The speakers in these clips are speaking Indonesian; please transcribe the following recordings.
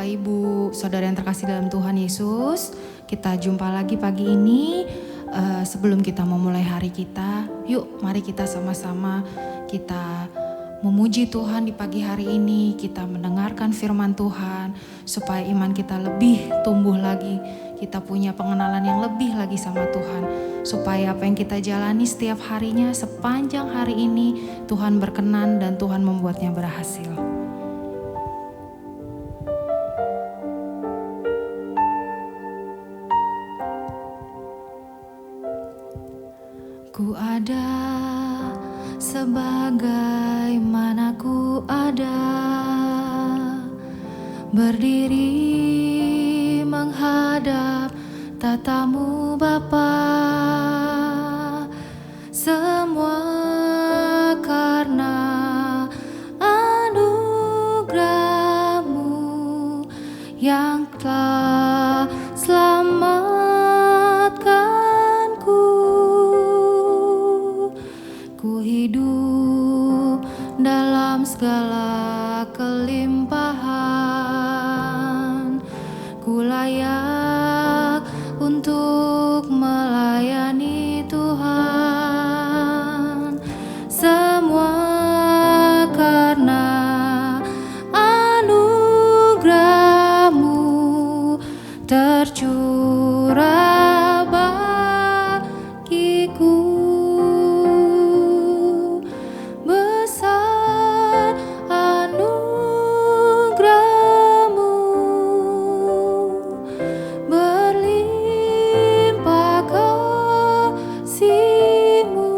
Bapak Ibu, Saudara yang terkasih dalam Tuhan Yesus, kita jumpa lagi pagi ini. Sebelum kita memulai hari kita, yuk mari kita sama-sama kita memuji Tuhan di pagi hari ini. Kita mendengarkan firman Tuhan supaya iman kita lebih tumbuh lagi. Kita punya pengenalan yang lebih lagi sama Tuhan. Supaya apa yang kita jalani setiap harinya sepanjang hari ini Tuhan berkenan dan Tuhan membuatnya berhasil. Ku ada sebagaimana ku ada, berdiri menghadap tatamu Bapa, semua karena anugerah-Mu yang telah selamatkanku. Ku hidup dalam segala kelimpahan, ku layak untuk melayani Tuhan. Semua karena anugerah-Mu tercurah bagiku. Besar anugerah-Mu, berlimpah kasih-Mu,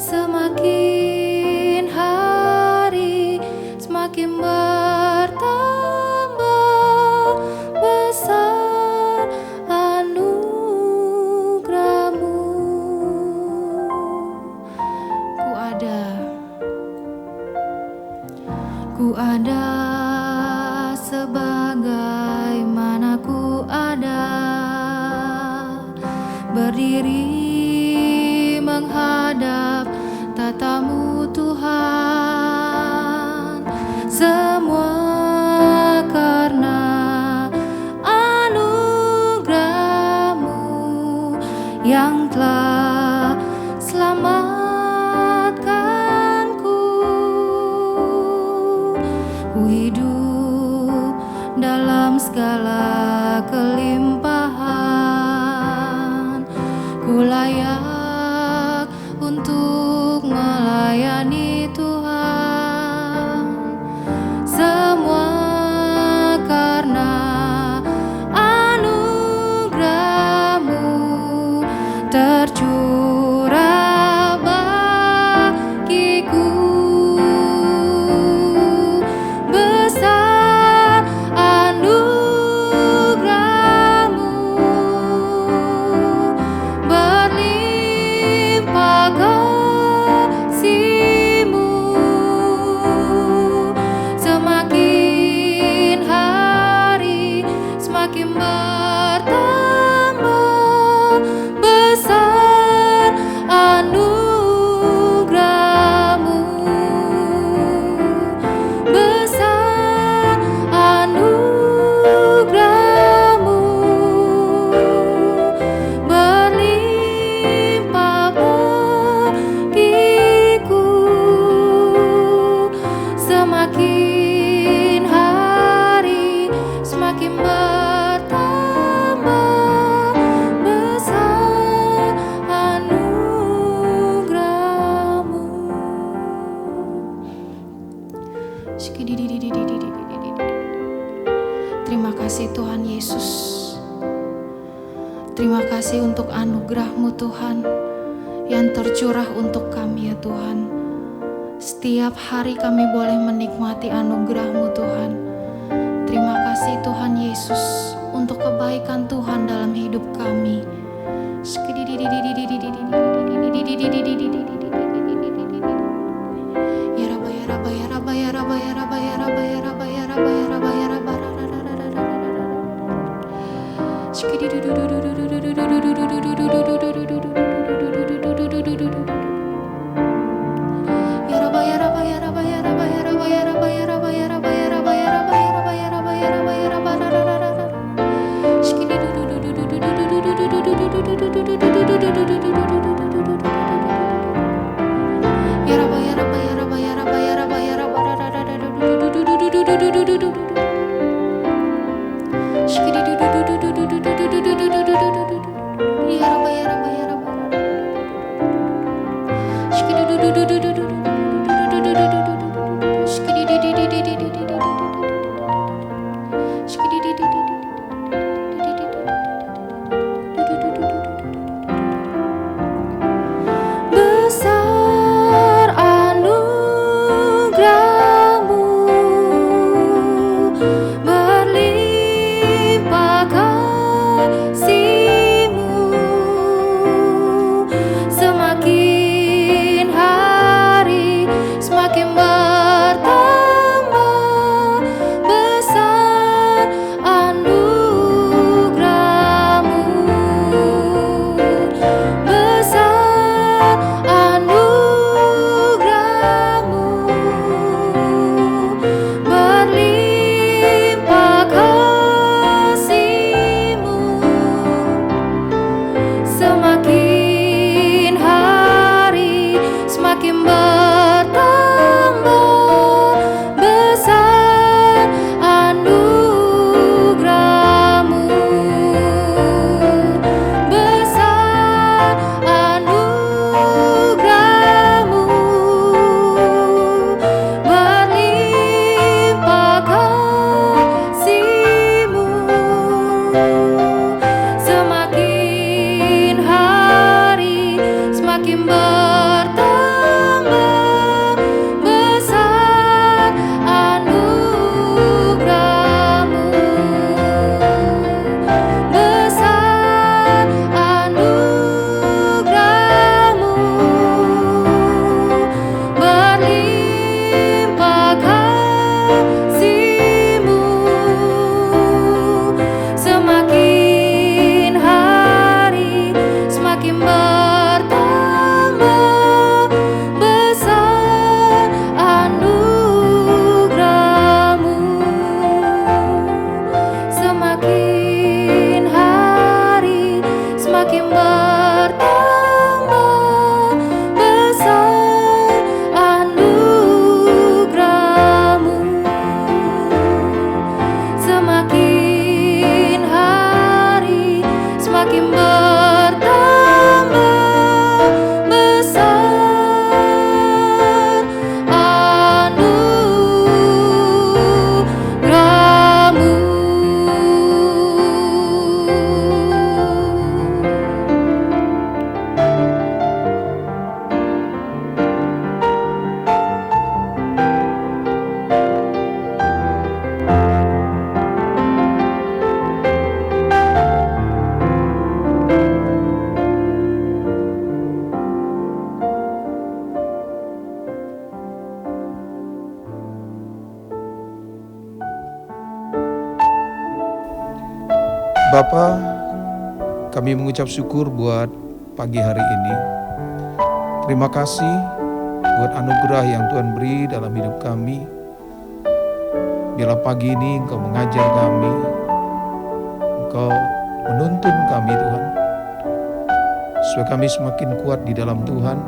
semakin hari semakin bertambah besar anugerah-Mu. Ku ada sebagaimana ku ada, berdiri menghadap tatamu Tuhan. Semua karena anugerah-Mu yang telah selamatkanku. Ku hidup dalam segala kelimpahan, ku layak untuk melayani Tuhan. Semua karena anugerah-Mu tercurah bagiku. Besar anugerah-Mu, berlimpah kasih-Mu, semakin hari semakin bertambah besar anugerah-Mu. Besar anugerah-Mu, berlimpah bagiku. Semakin hari semakin bertambah besar anugerah-Mu. Terima kasih Tuhan Yesus. Terima kasih untuk anugerah-Mu Tuhan yang tercurah untuk kami ya Tuhan. Setiap hari kami boleh menikmati anugerah-Mu Tuhan. Terima kasih Tuhan Yesus untuk kebaikan Tuhan dalam hidup kami. Ya Besar anugerah-Mu, berlimpah kasih-Mu, semakin hari semakin bertambah. Besar anugerah-Mu, besar anugerah-Mu, berlimpah kasih-Mu, semakin hari semakin bertambah. Besar anugerah-Mu, besar anugerah-Mu, berlimpah kasih-Mu, semakin hari semakin bertambah. Besar anugerah-Mu, besar anugerah-Mu, berlimpah kasih-Mu, semakin hari semakin bertambah. Besar anugerah-Mu, semakin hari semakin bertambah. Besar anugerah-Mu, semakin hari semakin bertambah. Besar anugerah-Mu. Bapa, kami mengucap syukur buat pagi hari ini. Terima kasih buat anugerah yang Tuhan beri dalam hidup kami. Biarlah pagi ini Engkau mengajar kami, Engkau menuntun kami Tuhan, supaya kami semakin kuat di dalam Tuhan.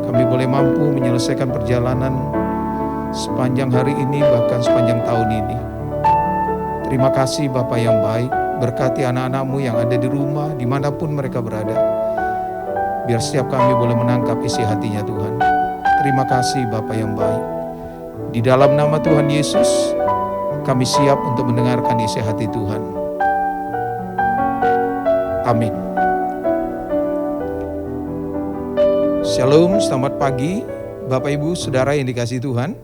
Kami boleh mampu menyelesaikan perjalanan sepanjang hari ini, bahkan sepanjang tahun ini. Terima kasih Bapa yang baik. Berkati anak-anak-Mu yang ada di rumah, dimanapun mereka berada. Biar setiap kami boleh menangkap isi hatinya Tuhan. Terima kasih Bapa yang baik. Di dalam nama Tuhan Yesus, kami siap untuk mendengarkan isi hati Tuhan. Amin. Shalom, selamat pagi Bapak Ibu Saudara yang dikasihi Tuhan.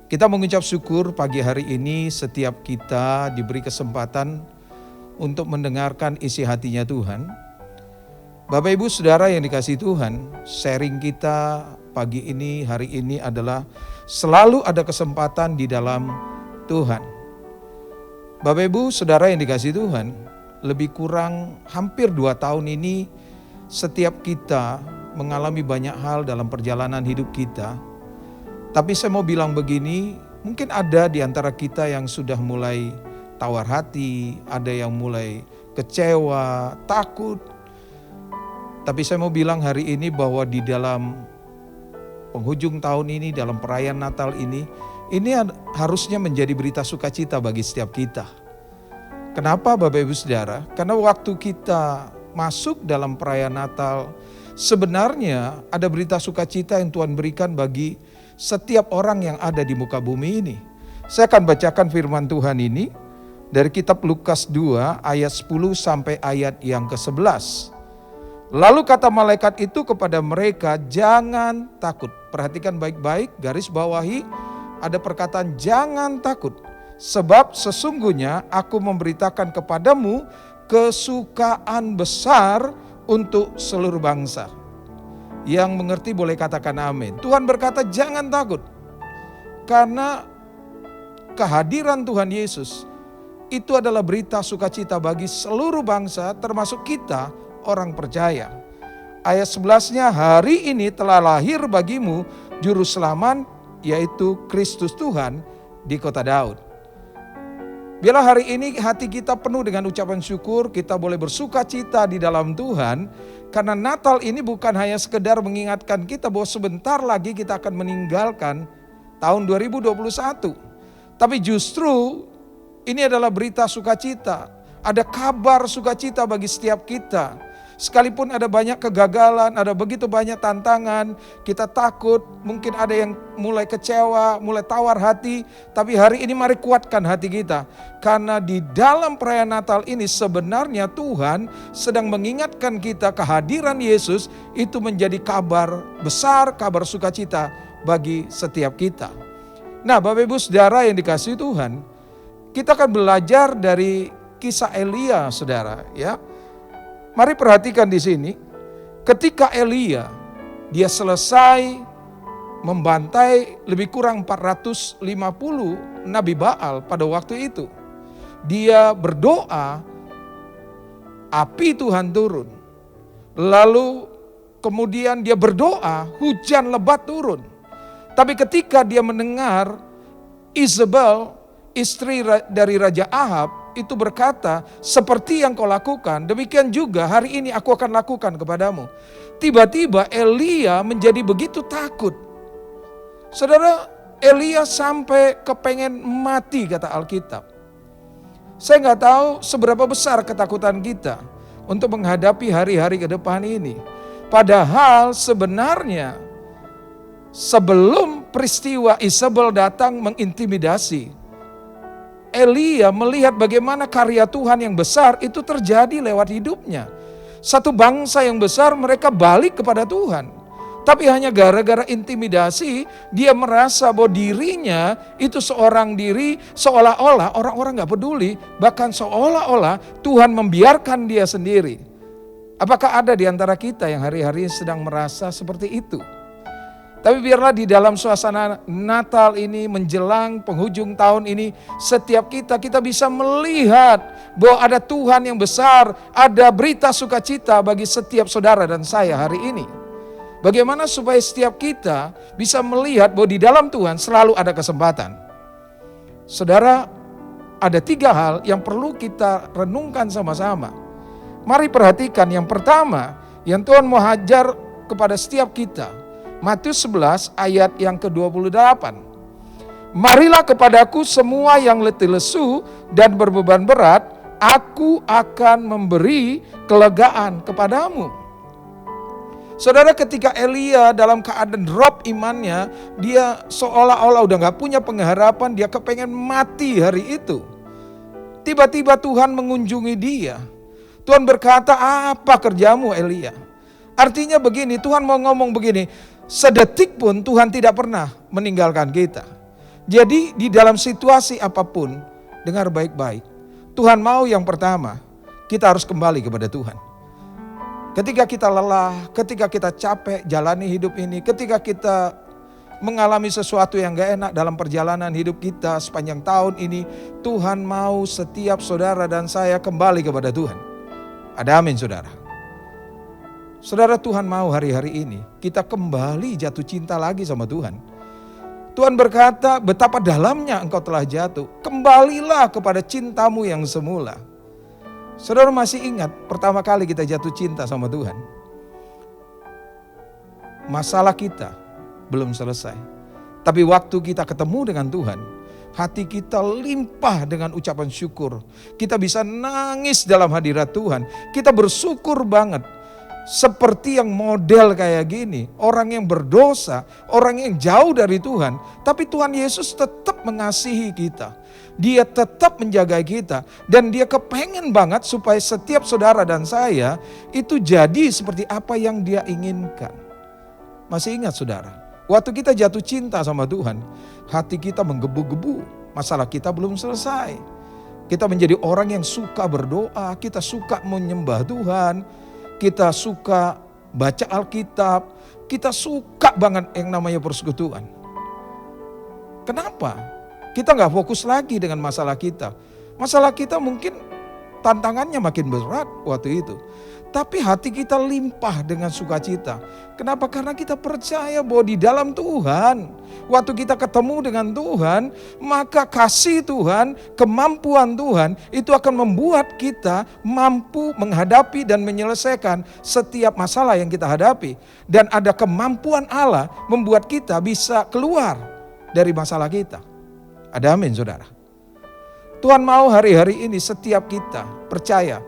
Kita mengucap syukur pagi hari ini setiap kita diberi kesempatan untuk mendengarkan isi hatinya Tuhan. Bapak Ibu Saudara yang dikasihi Tuhan, sharing kita pagi ini, hari ini adalah selalu ada kesempatan di dalam Tuhan. Bapak Ibu Saudara yang dikasihi Tuhan, lebih kurang hampir 2 tahun ini setiap kita mengalami banyak hal dalam perjalanan hidup kita. Tapi saya mau bilang begini, mungkin ada di antara kita yang sudah mulai tawar hati, ada yang mulai kecewa, takut. Tapi saya mau bilang hari ini bahwa di dalam penghujung tahun ini, dalam perayaan Natal ini harusnya menjadi berita sukacita bagi setiap kita. Kenapa Bapak Ibu Saudara? Karena waktu kita masuk dalam perayaan Natal, sebenarnya ada berita sukacita yang Tuhan berikan bagi setiap orang yang ada di muka bumi ini. Saya akan bacakan firman Tuhan ini dari kitab Lukas 2 ayat 10 sampai ayat yang ke-11. Lalu kata malaikat itu kepada mereka, jangan takut. Perhatikan baik-baik, garis bawahi ada perkataan jangan takut. Sebab sesungguhnya aku memberitakan kepadamu kesukaan besar untuk seluruh bangsa. Yang mengerti boleh katakan amin. Tuhan berkata jangan takut. Karena kehadiran Tuhan Yesus itu adalah berita sukacita bagi seluruh bangsa termasuk kita orang percaya. Ayat 11-nya, hari ini telah lahir bagimu juru selamat yaitu Kristus Tuhan di kota Daud. Biarlah hari ini hati kita penuh dengan ucapan syukur, kita boleh bersuka cita di dalam Tuhan. Karena Natal ini bukan hanya sekedar mengingatkan kita bahwa sebentar lagi kita akan meninggalkan tahun 2021. Tapi justru ini adalah berita sukacita. Ada kabar sukacita bagi setiap kita. Sekalipun ada banyak kegagalan, ada begitu banyak tantangan, kita takut, mungkin ada yang mulai kecewa, mulai tawar hati. Tapi hari ini mari kuatkan hati kita. Karena di dalam perayaan Natal ini sebenarnya Tuhan sedang mengingatkan kita kehadiran Yesus itu menjadi kabar besar, kabar sukacita bagi setiap kita. Nah Bapak Ibu Saudara yang dikasihi Tuhan, kita akan belajar dari kisah Elia Saudara ya. Mari perhatikan di sini, ketika Elia dia selesai membantai lebih kurang 450 Nabi Baal pada waktu itu. Dia berdoa, api Tuhan turun. Lalu kemudian dia berdoa, hujan lebat turun. Tapi ketika dia mendengar Isabel, istri dari Raja Ahab, itu berkata, seperti yang kau lakukan, demikian juga hari ini aku akan lakukan kepadamu. Tiba-tiba Elia menjadi begitu takut. Saudara, Elia sampai kepengen mati kata Alkitab. Saya nggak tahu seberapa besar ketakutan kita untuk menghadapi hari-hari ke depan ini. Padahal sebenarnya sebelum peristiwa Isabel datang mengintimidasi, Elia melihat bagaimana karya Tuhan yang besar itu terjadi lewat hidupnya. Satu bangsa yang besar mereka balik kepada Tuhan. Tapi hanya gara-gara intimidasi dia merasa bahwa dirinya itu seorang diri seolah-olah orang-orang gak peduli. Bahkan seolah-olah Tuhan membiarkan dia sendiri. Apakah ada di antara kita yang hari-hari sedang merasa seperti itu? Tapi biarlah di dalam suasana Natal ini menjelang penghujung tahun ini, setiap kita bisa melihat bahwa ada Tuhan yang besar, ada berita sukacita bagi setiap saudara dan saya hari ini. Bagaimana supaya setiap kita bisa melihat bahwa di dalam Tuhan selalu ada kesempatan. Saudara, ada 3 hal yang perlu kita renungkan sama-sama. Mari perhatikan yang pertama, yang Tuhan mau ajar kepada setiap kita. Matius 11 ayat yang ke-28. Marilah kepadaku semua yang letih lesu dan berbeban berat, aku akan memberi kelegaan kepadamu. Saudara, ketika Elia dalam keadaan drop imannya, dia seolah-olah udah gak punya pengharapan, dia kepengen mati hari itu. Tiba-tiba Tuhan mengunjungi dia. Tuhan berkata, apa kerjamu Elia? Artinya begini, Tuhan mau ngomong begini, sedetik pun Tuhan tidak pernah meninggalkan kita. Jadi di dalam situasi apapun, dengar baik-baik. Tuhan mau yang pertama, kita harus kembali kepada Tuhan. Ketika kita lelah, ketika kita capek jalani hidup ini, ketika kita mengalami sesuatu yang gak enak dalam perjalanan hidup kita sepanjang tahun ini, Tuhan mau setiap saudara dan saya kembali kepada Tuhan. Ada amin saudara. Saudara, Tuhan mau hari-hari ini kita kembali jatuh cinta lagi sama Tuhan. Tuhan berkata, betapa dalamnya engkau telah jatuh. Kembalilah kepada cintamu yang semula. Saudara masih ingat pertama kali kita jatuh cinta sama Tuhan? Masalah kita belum selesai. Tapi waktu kita ketemu dengan Tuhan, hati kita limpah dengan ucapan syukur. Kita bisa nangis dalam hadirat Tuhan. Kita bersyukur banget. seperti yang model kayak gini, orang yang berdosa, orang yang jauh dari Tuhan, tapi Tuhan Yesus tetap mengasihi kita. Dia tetap menjaga kita, dan dia kepengen banget supaya setiap saudara dan saya itu jadi seperti apa yang dia inginkan. Masih ingat saudara, waktu kita jatuh cinta sama Tuhan, hati kita menggebu-gebu, masalah kita belum selesai. Kita menjadi orang yang suka berdoa, kita suka menyembah Tuhan, kita suka baca Alkitab, kita suka banget yang namanya persekutuan. Kenapa? Kita gak fokus lagi dengan masalah kita. Masalah kita mungkin tantangannya makin berat waktu itu. Tapi hati kita limpah dengan sukacita. Kenapa? Karena kita percaya bahwa di dalam Tuhan, waktu kita ketemu dengan Tuhan, maka kasih Tuhan, kemampuan Tuhan itu akan membuat kita mampu menghadapi dan menyelesaikan setiap masalah yang kita hadapi. Dan ada kemampuan Allah membuat kita bisa keluar dari masalah kita. Ada amin saudara. Tuhan mau hari-hari ini setiap kita percaya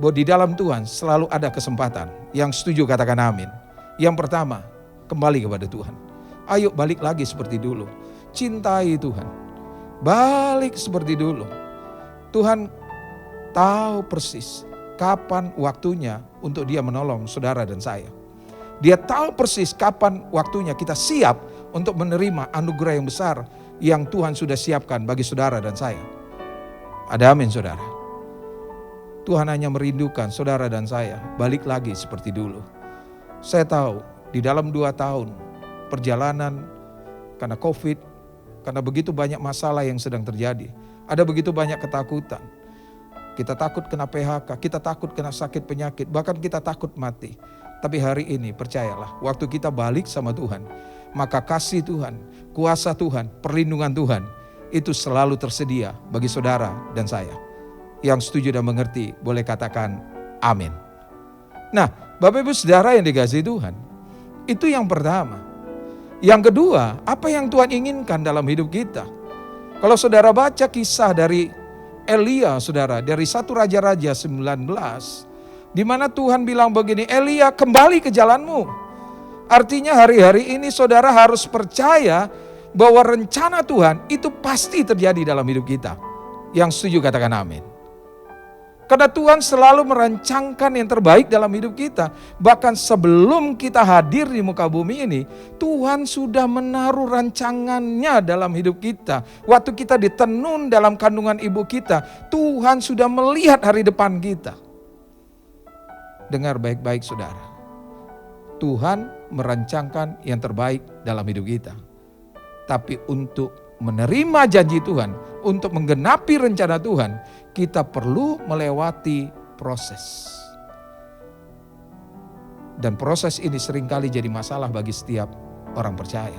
bahwa di dalam Tuhan selalu ada kesempatan. Yang setuju katakan amin. Yang pertama, kembali kepada Tuhan. Ayo balik lagi seperti dulu. Cintai Tuhan. Balik seperti dulu. Tuhan tahu persis kapan waktunya untuk dia menolong saudara dan saya. Dia tahu persis kapan waktunya kita siap untuk menerima anugerah yang besar yang Tuhan sudah siapkan bagi saudara dan saya. Ada amin saudara. Tuhan hanya merindukan saudara dan saya balik lagi seperti dulu. Saya tahu di dalam 2 tahun perjalanan karena COVID, karena begitu banyak masalah yang sedang terjadi. Ada begitu banyak ketakutan. Kita takut kena PHK, kita takut kena sakit penyakit, bahkan kita takut mati. Tapi hari ini percayalah, waktu kita balik sama Tuhan, maka kasih Tuhan, kuasa Tuhan, perlindungan Tuhan, itu selalu tersedia bagi saudara dan saya. Yang setuju dan mengerti boleh katakan amin. Nah, Bapak Ibu Saudara yang dikasihi Tuhan, itu yang pertama. Yang kedua, apa yang Tuhan inginkan dalam hidup kita? Kalau saudara baca kisah dari Elia, saudara, dari 1 Raja-Raja 19, di mana Tuhan bilang begini, Elia kembali ke jalanmu. Artinya hari-hari ini saudara harus percaya bahwa rencana Tuhan itu pasti terjadi dalam hidup kita. Yang setuju katakan amin. Karena Tuhan selalu merancangkan yang terbaik dalam hidup kita. Bahkan sebelum kita hadir di muka bumi ini, Tuhan sudah menaruh rancangannya dalam hidup kita. Waktu kita ditenun dalam kandungan ibu kita, Tuhan sudah melihat hari depan kita. Dengar baik-baik saudara. Tuhan merancangkan yang terbaik dalam hidup kita. Tapi untuk menerima janji Tuhan, untuk menggenapi rencana Tuhan, kita perlu melewati proses. Dan proses ini seringkali jadi masalah bagi setiap orang percaya.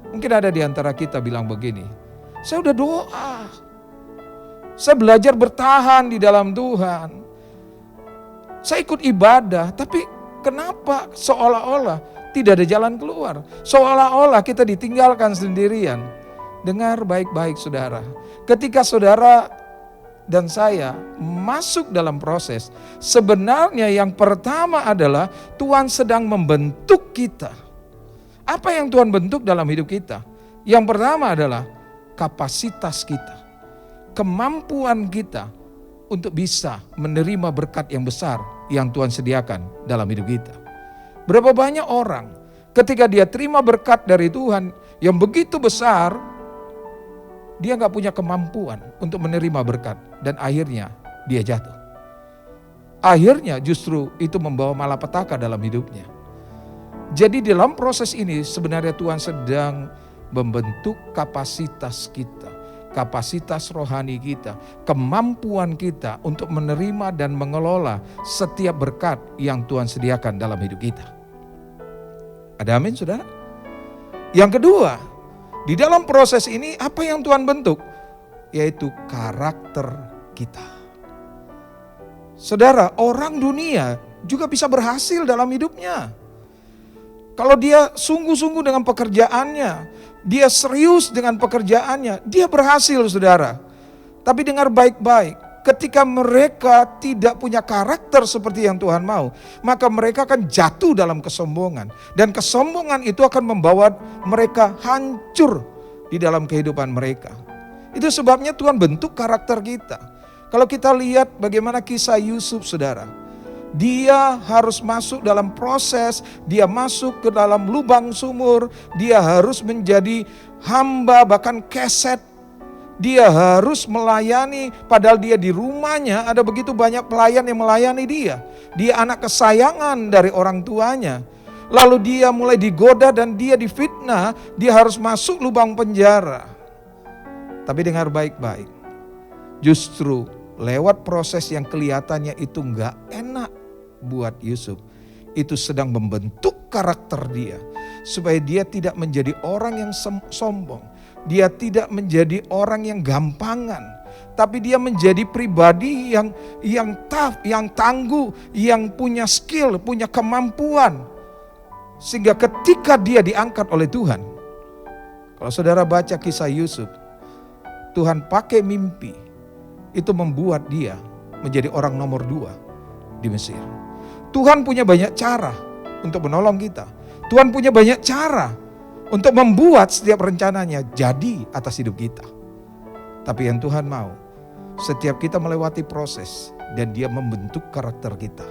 Mungkin ada di antara kita bilang begini, saya udah doa, saya belajar bertahan di dalam Tuhan, saya ikut ibadah, tapi kenapa seolah-olah tidak ada jalan keluar? Seolah-olah kita ditinggalkan sendirian. Dengar baik-baik saudara, ketika saudara dan saya masuk dalam proses, sebenarnya yang pertama adalah Tuhan sedang membentuk kita. Apa yang Tuhan bentuk dalam hidup kita? Yang pertama adalah kapasitas kita, kemampuan kita untuk bisa menerima berkat yang besar yang Tuhan sediakan dalam hidup kita. Berapa banyak orang ketika dia terima berkat dari Tuhan yang begitu besar, dia gak punya kemampuan untuk menerima berkat dan akhirnya dia jatuh. Akhirnya justru itu membawa malapetaka dalam hidupnya. Jadi dalam proses ini sebenarnya Tuhan sedang membentuk kapasitas kita, kapasitas rohani kita, kemampuan kita untuk menerima dan mengelola setiap berkat yang Tuhan sediakan dalam hidup kita. Ada amin saudara? Yang kedua, di dalam proses ini apa yang Tuhan bentuk? Yaitu karakter kita. Saudara, orang dunia juga bisa berhasil dalam hidupnya. Kalau dia sungguh-sungguh dengan pekerjaannya, dia serius dengan pekerjaannya, dia berhasil saudara. Tapi dengar baik-baik, ketika mereka tidak punya karakter seperti yang Tuhan mau, maka mereka akan jatuh dalam kesombongan. Dan kesombongan itu akan membawa mereka hancur di dalam kehidupan mereka. Itu sebabnya Tuhan bentuk karakter kita. Kalau kita lihat bagaimana kisah Yusuf, saudara. Dia harus masuk dalam proses, dia masuk ke dalam lubang sumur, dia harus menjadi hamba bahkan keset. Dia harus melayani, padahal dia di rumahnya ada begitu banyak pelayan yang melayani dia. Dia anak kesayangan dari orang tuanya. Lalu dia mulai digoda dan dia difitnah, dia harus masuk lubang penjara. Tapi dengar baik-baik, justru lewat proses yang kelihatannya itu gak enak buat Yusuf, itu sedang membentuk karakter dia. Supaya dia tidak menjadi orang yang sombong. Dia tidak menjadi orang yang gampangan. Tapi dia menjadi pribadi yang tough, yang tangguh, yang punya skill, punya kemampuan. Sehingga ketika dia diangkat oleh Tuhan. Kalau saudara baca kisah Yusuf, Tuhan pakai mimpi. Itu membuat dia menjadi orang nomor 2 di Mesir. Tuhan punya banyak cara untuk menolong kita. Tuhan punya banyak cara untuk membuat setiap rencananya jadi atas hidup kita. Tapi yang Tuhan mau, setiap kita melewati proses dan dia membentuk karakter kita.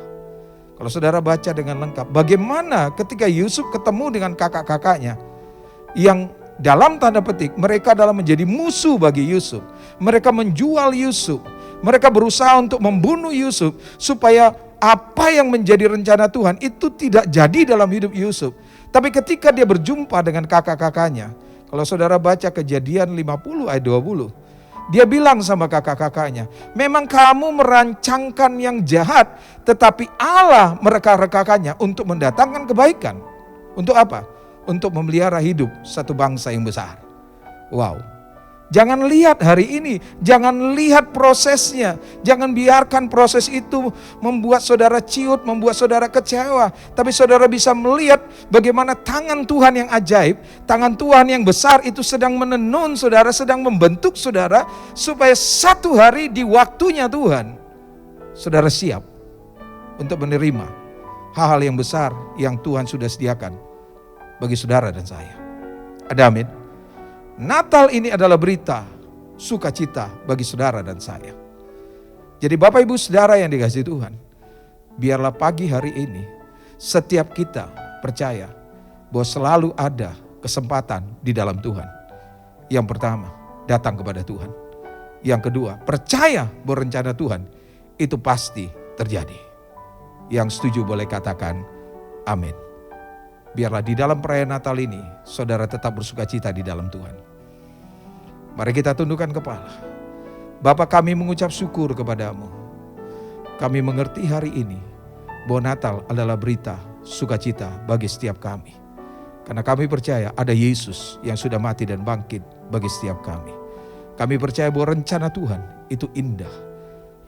Kalau saudara baca dengan lengkap, bagaimana ketika Yusuf ketemu dengan kakak-kakaknya yang dalam tanda petik mereka adalah menjadi musuh bagi Yusuf. Mereka menjual Yusuf. Mereka berusaha untuk membunuh Yusuf supaya apa yang menjadi rencana Tuhan itu tidak jadi dalam hidup Yusuf. Tapi ketika dia berjumpa dengan kakak-kakaknya, kalau saudara baca Kejadian 50 ayat 20, dia bilang sama kakak-kakaknya, memang kamu merancangkan yang jahat, tetapi Allah mereka-rekakannya untuk mendatangkan kebaikan. Untuk apa? Untuk memelihara hidup satu bangsa yang besar. Wow. Jangan lihat hari ini, jangan lihat prosesnya. Jangan biarkan proses itu membuat saudara ciut, membuat saudara kecewa. Tapi saudara bisa melihat bagaimana tangan Tuhan yang ajaib, tangan Tuhan yang besar itu sedang menenun saudara, sedang membentuk saudara. Supaya satu hari di waktunya Tuhan, saudara siap untuk menerima hal-hal yang besar yang Tuhan sudah sediakan bagi saudara dan saya. Ada amin. Natal ini adalah berita sukacita bagi saudara dan saya. Jadi Bapak Ibu Saudara yang dikasihi Tuhan, biarlah pagi hari ini setiap kita percaya bahwa selalu ada kesempatan di dalam Tuhan. Yang pertama, datang kepada Tuhan. Yang kedua, percaya bahwa rencana Tuhan itu pasti terjadi. Yang setuju boleh katakan amin. Biarlah di dalam perayaan Natal ini, saudara tetap bersukacita di dalam Tuhan. Mari kita tundukkan kepala. Bapa, kami mengucap syukur kepadamu. Kami mengerti hari ini bahwa Natal adalah berita sukacita bagi setiap kami. Karena kami percaya ada Yesus yang sudah mati dan bangkit bagi setiap kami. Kami percaya bahwa rencana Tuhan itu indah.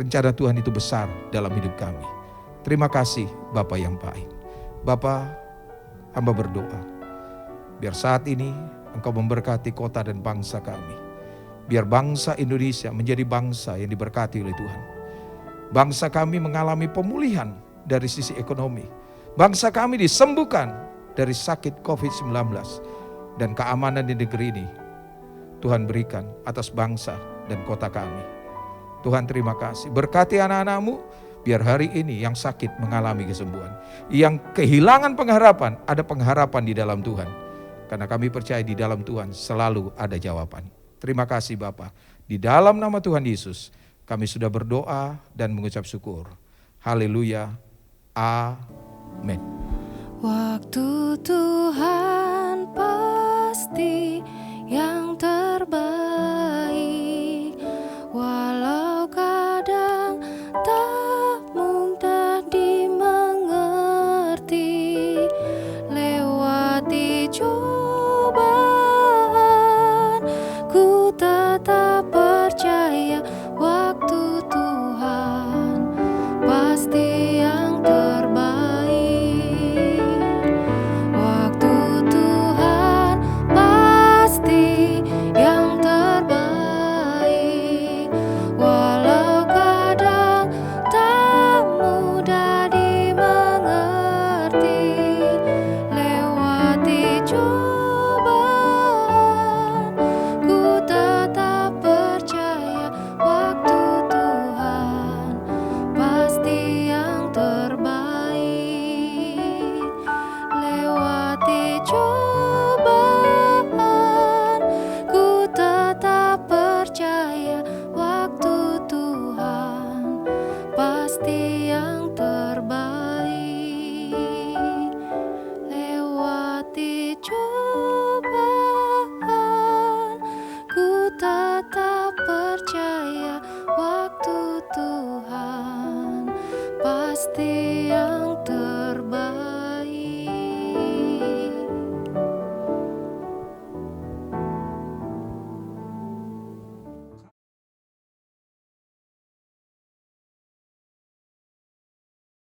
Rencana Tuhan itu besar dalam hidup kami. Terima kasih Bapa yang baik. Bapa, hamba berdoa, biar saat ini Engkau memberkati kota dan bangsa kami. Biar bangsa Indonesia menjadi bangsa yang diberkati oleh Tuhan. Bangsa kami mengalami pemulihan dari sisi ekonomi. Bangsa kami disembuhkan dari sakit COVID-19. Dan keamanan di negeri ini Tuhan berikan atas bangsa dan kota kami. Tuhan terima kasih. Berkati anak-anak-Mu, biar hari ini yang sakit mengalami kesembuhan. Yang kehilangan pengharapan, ada pengharapan di dalam Tuhan. Karena kami percaya di dalam Tuhan selalu ada jawaban. Terima kasih Bapa. Di dalam nama Tuhan Yesus, kami sudah berdoa dan mengucap syukur. Haleluya. Amin. Waktu Tuhan pasti yang terbaik, walau kadang tak mudah dimengerti. Lewati cobaan, ku tetap percaya waktu Tuhan pasti yang terbaik. Waktu Tuhan pasti pasti